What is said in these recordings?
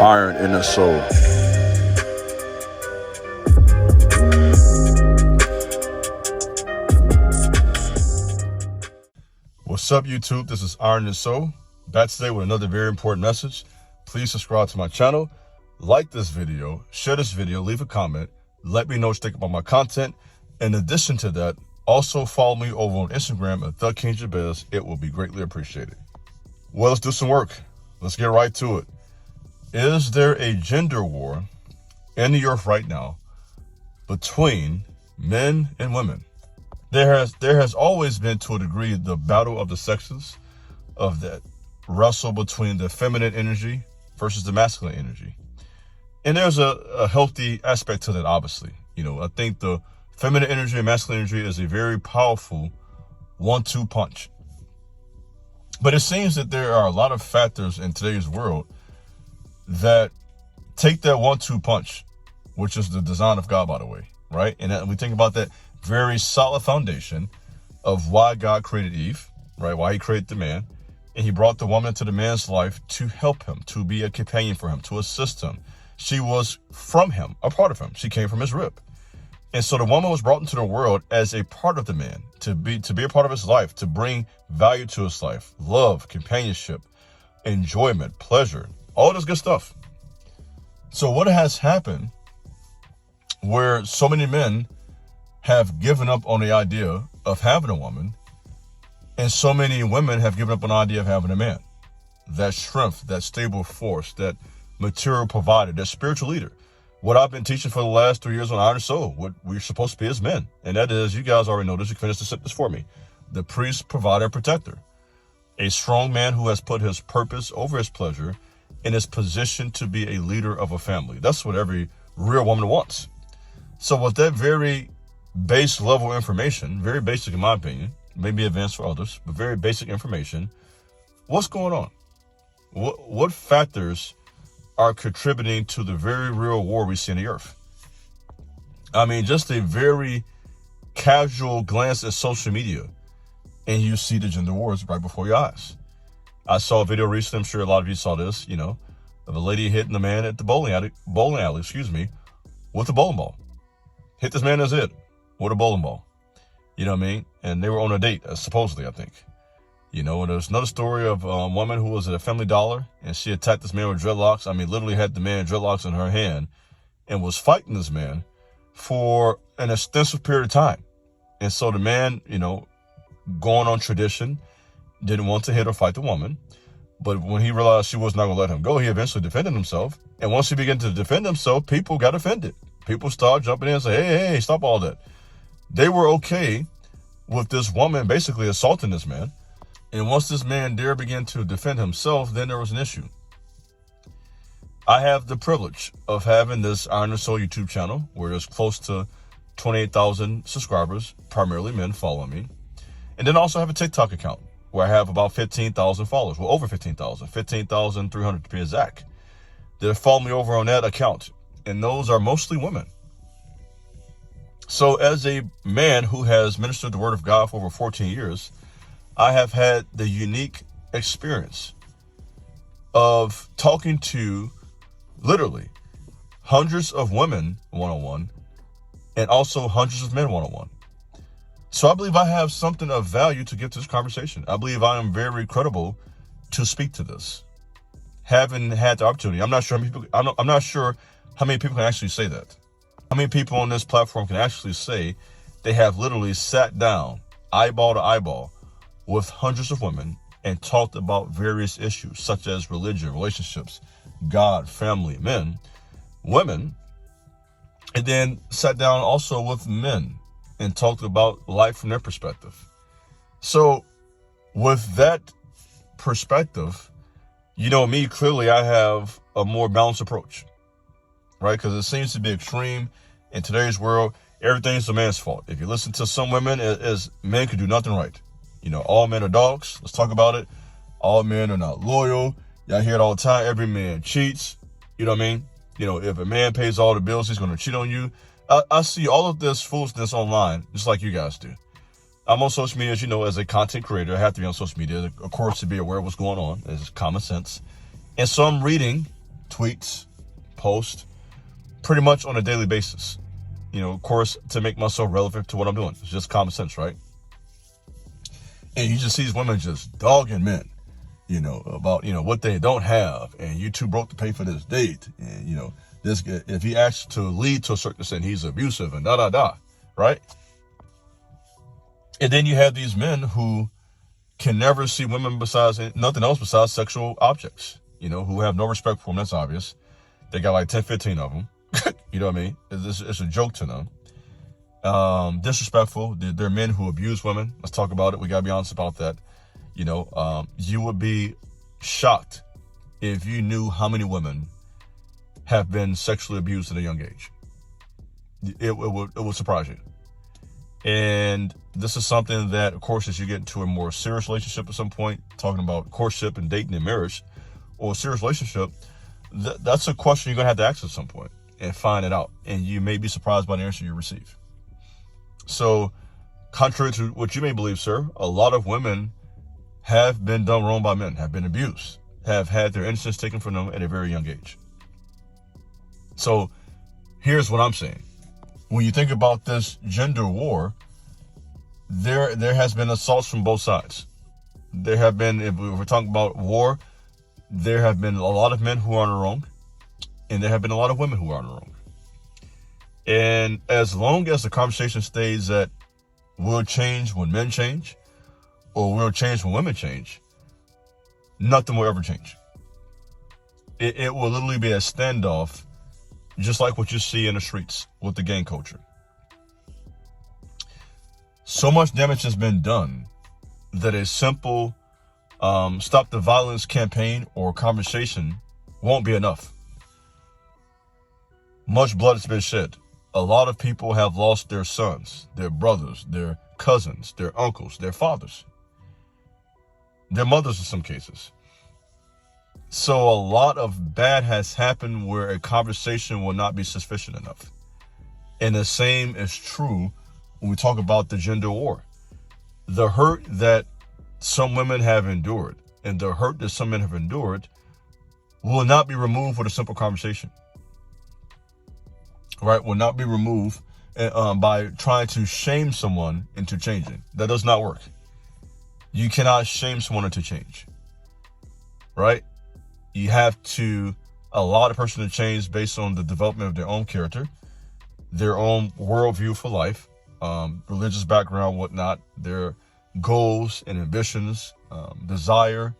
iron in the soul. What's up, YouTube? This is Iron and Soul, back today with another very important message. Please subscribe to my channel, like this video, share this video, leave a comment, let me know what you think about my content. In addition to that, also follow me over on Instagram at TheKingJabez. It will be greatly appreciated. Well, let's do some work. Let's get right to it. Is there a gender war in the earth right now between men and women? There has always been, to a degree, the battle of the sexes, of that wrestle between the feminine energy versus the masculine energy. And there's a healthy aspect to that, obviously. You know, I think the feminine energy and masculine energy is a very powerful 1-2 punch. But it seems that there are a lot of factors in today's world that take that 1-2 punch, which is the design of God, by the way, right? And we think about that very solid foundation of why God created Eve, right? Why he created the man. And he brought the woman into the man's life to help him, to be a companion for him, to assist him. She was from him, a part of him. She came from his rib. And so the woman was brought into the world as a part of the man, to be a part of his life, to bring value to his life, love, companionship, enjoyment, pleasure, all this good stuff. So what has happened where so many men have given up on the idea of having a woman, and so many women have given up on the idea of having a man? That strength, that stable force, that material provider, that spiritual leader. What I've been teaching for the last 3 years on Iron and Soul, what we're supposed to be as men. And that is, you guys already know this, you can finish the sentence for me. The priest, provider, protector. A strong man who has put his purpose over his pleasure and is positioned to be a leader of a family. That's what every real woman wants. So with that very base level information, very basic in my opinion, maybe advanced for others, but very basic information, what's going on? What factors are contributing to the very real war we see in the earth? I mean, just a very casual glance at social media, and you see the gender wars right before your eyes. I saw a video recently, I'm sure a lot of you saw this, you know, of a lady hitting the man at the bowling alley, with a bowling ball. Hit this man in his head with a bowling ball. You know what I mean? And they were on a date, supposedly, I think. You know, and there's another story of a woman who was at a Family Dollar, and she attacked this man with dreadlocks. I mean, literally had the man dreadlocks in her hand and was fighting this man for an extensive period of time. And so the man, you know, going on tradition, didn't want to hit or fight the woman. But when he realized she was not going to let him go, he eventually defended himself. And once he began to defend himself, people got offended. People started jumping in and saying, hey, stop all that. They were okay with this woman basically assaulting this man. And once this man dare began to defend himself, then there was an issue. I have the privilege of having this Iron and Soul YouTube channel where there's close to 28,000 subscribers, primarily men following me. And then also have a TikTok account where I have about 15,000 followers. Well, over 15,000, 15,300 to be exact. They follow me over on that account. And those are mostly women. So as a man who has ministered the word of God for over 14 years, I have had the unique experience of talking to literally hundreds of women one-on-one and also hundreds of men one-on-one. So I believe I have something of value to give to this conversation. I believe I am very credible to speak to this, having had the opportunity. I'm not sure how many people can actually say that. How many people on this platform can actually say they have literally sat down eyeball to eyeball with hundreds of women and talked about various issues such as religion, relationships, God, family, men, women, and then sat down also with men and talked about life from their perspective. So with that perspective, you know me, clearly I have a more balanced approach, right? Because it seems to be extreme in today's world. Everything's the man's fault. If you listen to some women, as men can do nothing right. You know, all men are dogs. Let's talk about it. All men are not loyal. Y'all hear it all the time. Every man cheats. You know what I mean? You know, if a man pays all the bills, he's going to cheat on you. I see all of this foolishness online, just like you guys do. I'm on social media, as you know, as a content creator. I have to be on social media, of course, to be aware of what's going on. It's common sense. And so I'm reading tweets, posts, pretty much on a daily basis. Of course, to make myself relevant to what I'm doing. It's just common sense, right? And you just see these women just dogging men, about, what they don't have. And you too broke to pay for this date. And, this, if he acts to lead to a certain extent, he's abusive and right? And then you have these men who can never see women besides nothing else besides sexual objects, who have no respect for them. That's obvious. They got like 10, 15 of them. You know what I mean? It's a joke to them. Disrespectful. They're men who abuse women. Let's talk about it. We got to be honest about that. You would be shocked if you knew how many women have been sexually abused at a young age. It would surprise you. And this is something that, of course, as you get into a more serious relationship at some point, talking about courtship and dating and marriage, or a serious relationship, that's a question you're going to have to ask at some point and find it out. And you may be surprised by the answer you receive. So, contrary to what you may believe, sir, a lot of women have been done wrong by men, have been abused, have had their innocence taken from them at a very young age. So, here's what I'm saying. When you think about this gender war, there has been assaults from both sides. There have been, if we're talking about war, there have been a lot of men who are in the wrong, and there have been a lot of women who are in the wrong. And as long as the conversation stays that we'll change when men change, or we'll change when women change, nothing will ever change. It will literally be a standoff, just like what you see in the streets with the gang culture. So much damage has been done that a simple stop the violence campaign or conversation won't be enough. Much blood has been shed. A lot of people have lost their sons, their brothers, their cousins, their uncles, their fathers, their mothers in some cases. So a lot of bad has happened where a conversation will not be sufficient enough. And the same is true when we talk about the gender war. The hurt that some women have endured and the hurt that some men have endured will not be removed with a simple conversation. Right? Will not be removed by trying to shame someone into changing. That does not work. You cannot shame someone into change. Right? You have to allow the person to change based on the development of their own character, their own worldview for life, religious background, whatnot, their goals and ambitions, desire,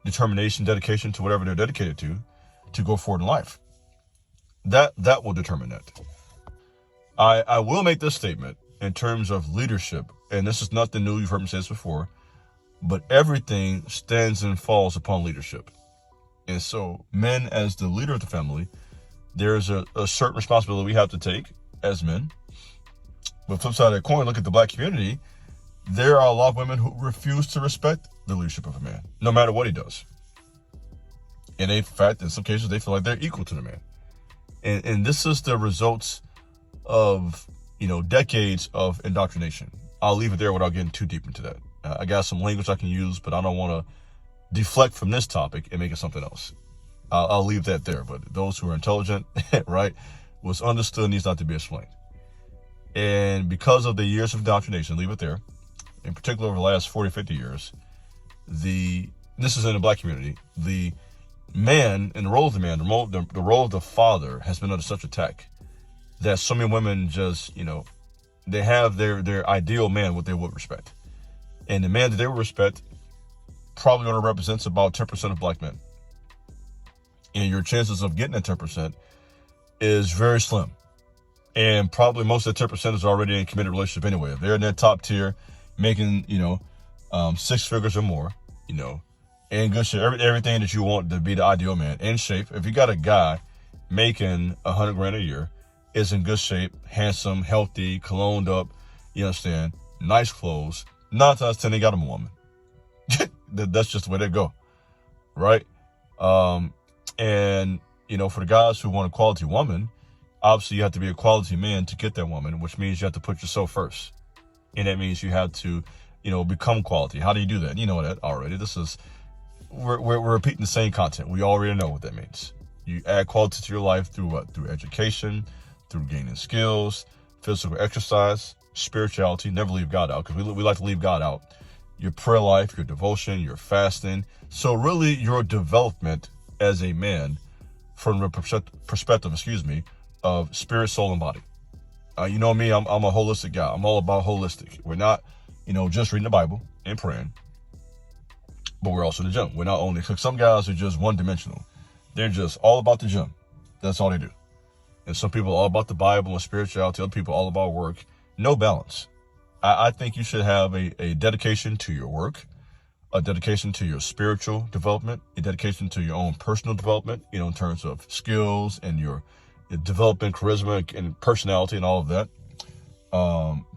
determination, dedication to whatever they're dedicated to go forward in life. That will determine that. I will make this statement in terms of leadership, and this is nothing new, you've heard me say this before, but everything stands and falls upon leadership. And so men, as the leader of the family, there's a certain responsibility we have to take as men. But flip side of the coin, look at the black community. There are a lot of women who refuse to respect the leadership of a man, no matter what he does. And in fact, in some cases, they feel like they're equal to the man. And this is the results of, decades of indoctrination. I'll leave it there without getting too deep into that. I got some language I can use, but I don't want to deflect from this topic and make it something else. I'll leave that there. But those who are intelligent, right, what's understood needs not to be explained. And because of the years of indoctrination, leave it there, in particular over the last 40, 50 years, this is in the black community, the man and the role of the man, the role of the father has been under such attack that so many women just, they have their ideal man, what they would respect. And the man that they would respect probably only represents about 10% of black men. And your chances of getting that 10% is very slim. And probably most of the 10% is already in a committed relationship anyway. If they're in that top tier, making, 6 figures or more, in good shape, everything that you want to be the ideal man, in shape. If you got a guy making $100,000 a year, is in good shape, handsome, healthy, cologned up, you understand, nice clothes, 9 times 10 they got him a woman. That's just the way they go, right? And for the guys who want a quality woman, obviously you have to be a quality man to get that woman, which means you have to put yourself first. And that means you have to, become quality. How do you do that? You know that already. We're repeating the same content. We already know what that means. You add quality to your life through what? Through education, through gaining skills, physical exercise, spirituality. Never leave God out, because we like to leave God out. Your prayer life, your devotion, your fasting. So really your development as a man from the perspective, of spirit, soul, and body. You know me, I'm a holistic guy. I'm all about holistic. We're not, just reading the Bible and praying, but we're also in the gym. We're not only, because some guys are just one-dimensional. They're just all about the gym. That's all they do. And some people are all about the Bible and spirituality. Other people are all about work. No balance. I think you should have a dedication to your work, a dedication to your spiritual development, a dedication to your own personal development, in terms of skills and your development, charisma, and personality, and all of that.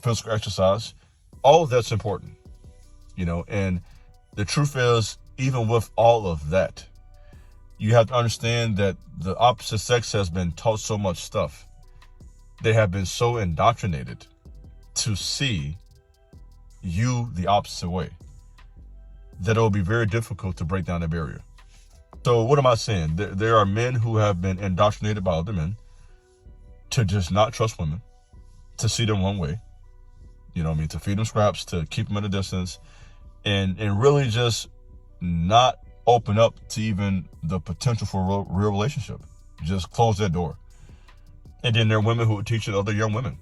Physical exercise, all of that's important, and the truth is, even with all of that, you have to understand that the opposite sex has been taught so much stuff. They have been so indoctrinated to see you the opposite way that it will be very difficult to break down the barrier. So what am I saying? There are men who have been indoctrinated by other men to just not trust women, to see them one way, to feed them scraps, to keep them at a distance, and really just not open up to even the potential for a real relationship. Just close that door. And then there are women who are teaching other young women,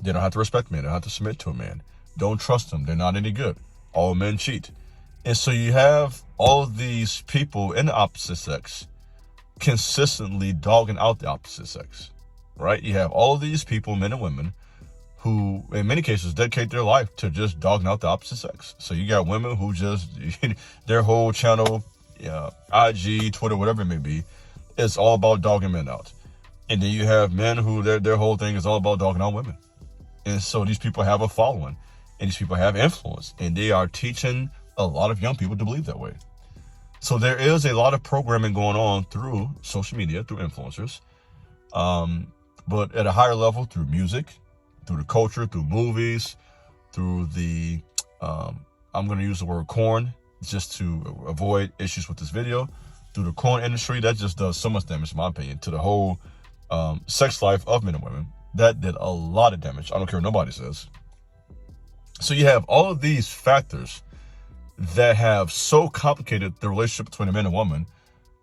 they don't have to respect men, they don't have to submit to a man, don't trust them, they're not any good, all men cheat. And so you have all of these people in the opposite sex consistently dogging out the opposite sex, right? You have all of these people, men and women, who in many cases dedicate their life to just dogging out the opposite sex. So you got women who just, their whole channel, IG, Twitter, whatever it may be, is all about dogging men out. And then you have men who their whole thing is all about dogging out women. And so these people have a following, and these people have influence, and they are teaching a lot of young people to believe that way. So there is a lot of programming going on through social media, through influencers, but at a higher level through music, through the culture, through movies, through the, I'm going to use the word corn just to avoid issues with this video, through the corn industry. That just does so much damage, in my opinion, to the whole sex life of men and women. That did a lot of damage. I don't care what nobody says. So you have all of these factors that have so complicated the relationship between a man and woman,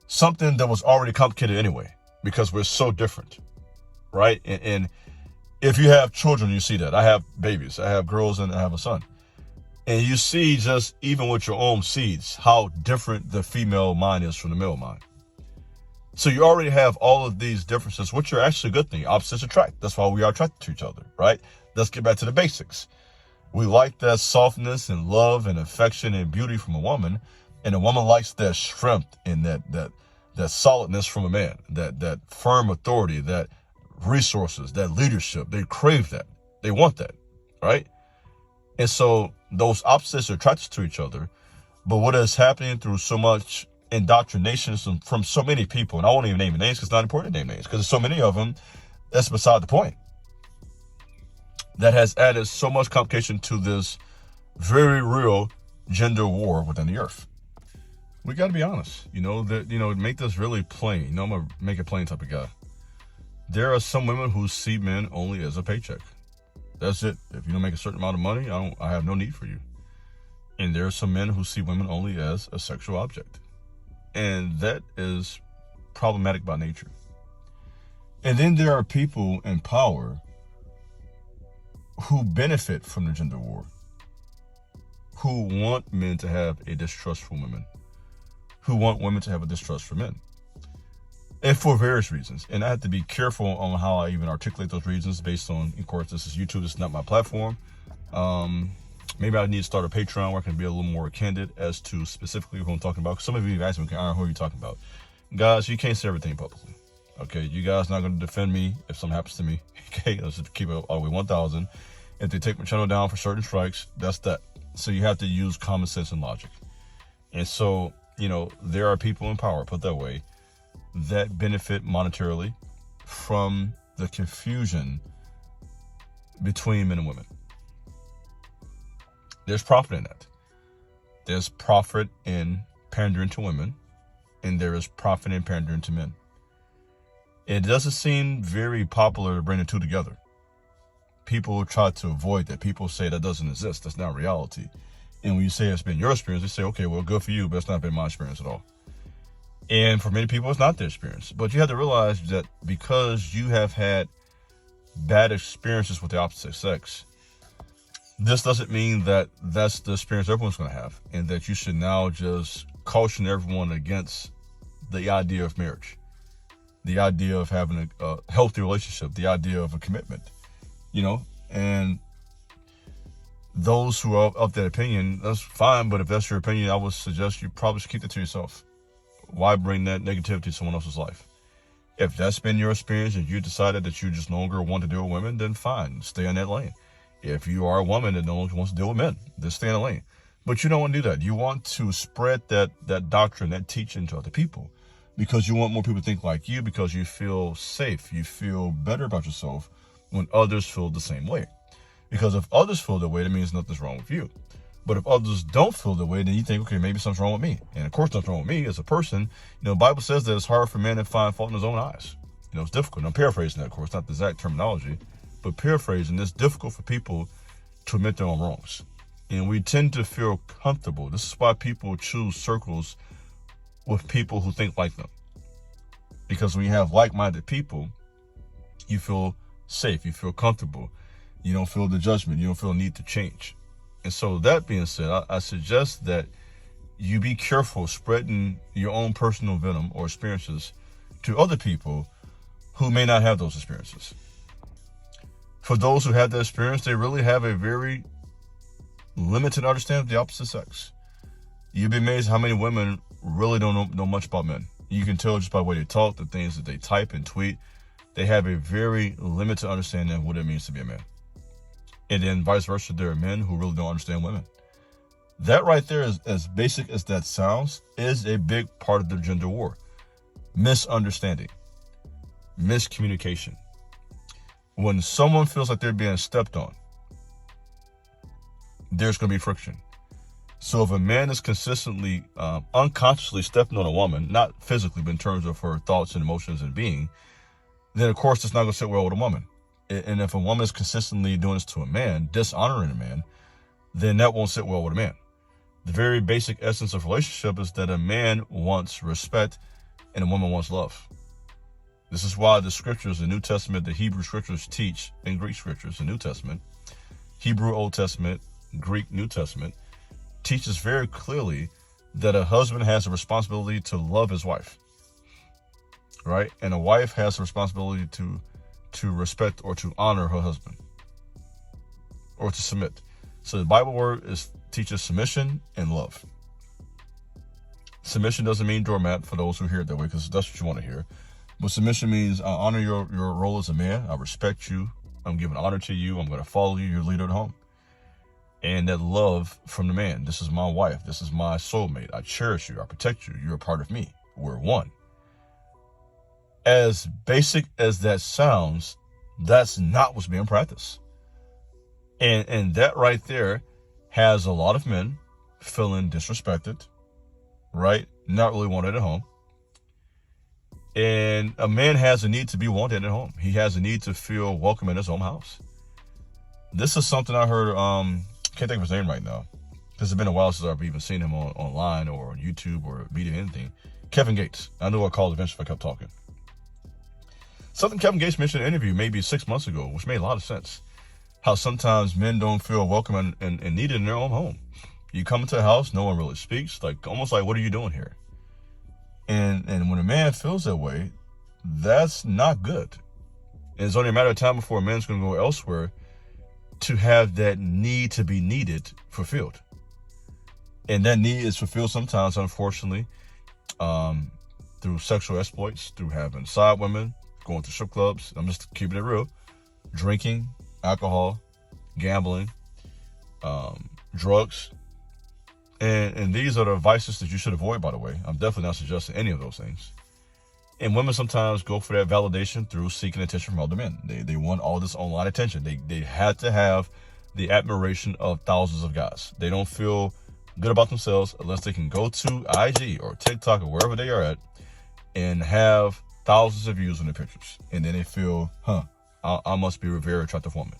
something that was already complicated anyway, because we're so different, right? And if you have children, you see that. I have babies, I have girls, and I have a son. And you see, just even with your own seeds, how different the female mind is from the male mind. So you already have all of these differences, which are actually a good thing. Opposites attract. That's why we are attracted to each other, right? Let's get back to the basics. We like that softness and love and affection and beauty from a woman, and a woman likes that strength and that solidness from a man, that firm authority, that resources, that leadership. They crave that. They want that, right? And so those opposites are attracted to each other. But what is happening through so much indoctrination from so many people, and I won't even name names because it's not important to name names, because there's so many of them, that's beside the point. That has added so much complication to this very real gender war within the earth. We got to be honest, make this really plain. I'm going to make it plain type of guy. There are some women who see men only as a paycheck. That's it. If you don't make a certain amount of money, I have no need for you. And there are some men who see women only as a sexual object. And that is problematic by nature. And then there are people in power who benefit from the gender war, who want men to have a distrust for women, who want women to have a distrust for men, and for various reasons. And I have to be careful on how I even articulate those reasons based on, of course, this is YouTube, this is not my platform. Maybe I need to start a Patreon where I can be a little more candid as to specifically who I'm talking about. Because some of you guys asked me, who are you talking about? Guys, you can't say everything publicly. Okay, you guys not going to defend me if something happens to me. Okay, let's just keep it all the way 1,000. If they take my channel down for certain strikes, that's that. So you have to use common sense and logic. And so, there are people in power, put that way, that benefit monetarily from the confusion between men and women. There's profit in that. There's profit in pandering to women. and there is profit in pandering to men. It doesn't seem very popular to bring the two together. People try to avoid that. People say that doesn't exist. That's not reality. And when you say it's been your experience, they say, okay, well, good for you, but it's not been my experience at all. And for many people, it's not their experience. But you have to realize that because you have had bad experiences with the opposite sex, this doesn't mean that that's the experience everyone's going to have, and that you should now just caution everyone against the idea of marriage, the idea of having a healthy relationship, the idea of a commitment, and those who are of that opinion, that's fine. But if that's your opinion, I would suggest you probably should keep it to yourself. Why bring that negativity to someone else's life? If that's been your experience and you decided that you just no longer want to deal with women, then fine, stay in that lane. If you are a woman that no longer wants to deal with men, then stay in the lane. But you don't want to do that. You want to spread that doctrine, that teaching to other people, because you want more people to think like you, because you feel safe, you feel better about yourself when others feel the same way. Because if others feel that way, that means nothing's wrong with you. But if others don't feel that way, then you think, okay, maybe something's wrong with me. And of course, nothing's wrong with me as a person. The Bible says that it's hard for man to find fault in his own eyes. It's difficult. I'm paraphrasing that, of course, not the exact terminology, but paraphrasing, it's difficult for people to admit their own wrongs. And we tend to feel comfortable. This is why people choose circles with people who think like them. Because when you have like-minded people, you feel safe, you feel comfortable. You don't feel the judgment. You don't feel the need to change. And so that being said, I suggest that you be careful spreading your own personal venom or experiences to other people who may not have those experiences. For those who have that experience, they really have a very limited understanding of the opposite sex. You'd be amazed how many women really don't know much about men. You can tell just by the way they talk, the things that they type and tweet. They have a very limited understanding of what it means to be a man. And then vice versa, there are men who really don't understand women. That right there, is as basic as that sounds, is a big part of the gender war. Misunderstanding. Miscommunication. When someone feels like they're being stepped on, there's going to be friction. So if a man is consistently, unconsciously stepping on a woman, not physically, but in terms of her thoughts and emotions and being, then of course it's not going to sit well with a woman. And if a woman is consistently doing this to a man, dishonoring a man, then that won't sit well with a man. The very basic essence of relationship is that a man wants respect and a woman wants love. This is why the scriptures, the New Testament, the Hebrew scriptures teach, and Greek scriptures, the New Testament, Hebrew Old Testament, Greek New Testament, teaches very clearly that a husband has a responsibility to love his wife, right? And a wife has a responsibility to respect or to honor her husband, or to submit. So the Bible word teaches submission and love. Submission doesn't mean doormat for those who hear it that way, because that's what you want to hear. But submission means I honor your role as a man. I respect you. I'm giving honor to you. I'm going to follow you. You're leader at home. And that love from the man. This is my wife. This is my soulmate. I cherish you. I protect you. You're a part of me. We're one. As basic as that sounds, that's not what's being practiced. And that right there has a lot of men feeling disrespected, right? Not really wanted at home. And a man has a need to be wanted at home. He has a need to feel welcome in his own house. This is something I heard, can't think of his name right now, because it's been a while since I've even seen him online or on YouTube or media, anything. Kevin Gates. I knew I'd call eventually if I kept talking. Something Kevin Gates mentioned in an interview maybe 6 months ago, which made a lot of sense. How sometimes men don't feel welcome and needed in their own home. You come into a house, no one really speaks, almost like, what are you doing here? And when a man feels that way, that's not good. And it's only a matter of time before a man's going to go elsewhere to have that need to be needed fulfilled. And that need is fulfilled sometimes, unfortunately, through sexual exploits, through having side women, going to strip clubs. I'm just keeping it real. Drinking, alcohol, gambling, drugs. And these are the vices that you should avoid, by the way. I'm definitely not suggesting any of those things. And women sometimes go for that validation through seeking attention from other men. They want all this online attention. They had to have the admiration of thousands of guys. They don't feel good about themselves unless they can go to IG or TikTok or wherever they are at and have thousands of views on their pictures. And then they feel, I must be a very attractive woman.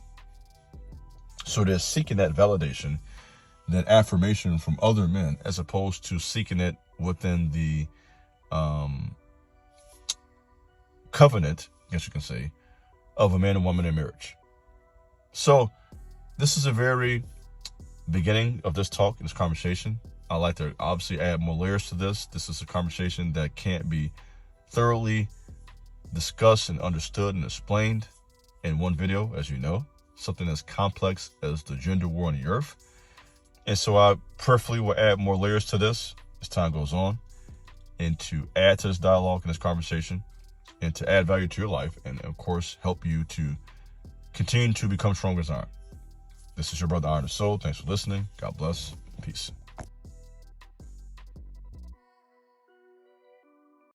So they're seeking that validation, that affirmation from other men, as opposed to seeking it within the covenant, I guess you can say, of a man and woman in marriage. So this is a very beginning of this talk, this conversation. I like to obviously add more layers to this. This is a conversation that can't be thoroughly discussed and understood and explained in one video, as you know. Something as complex as the gender war on the earth. And so I preferably will add more layers to this as time goes on, and to add to this dialogue and this conversation, and to add value to your life, and of course help you to continue to become stronger as iron. This is your brother Iron the Soul. Thanks for listening. God bless. Peace.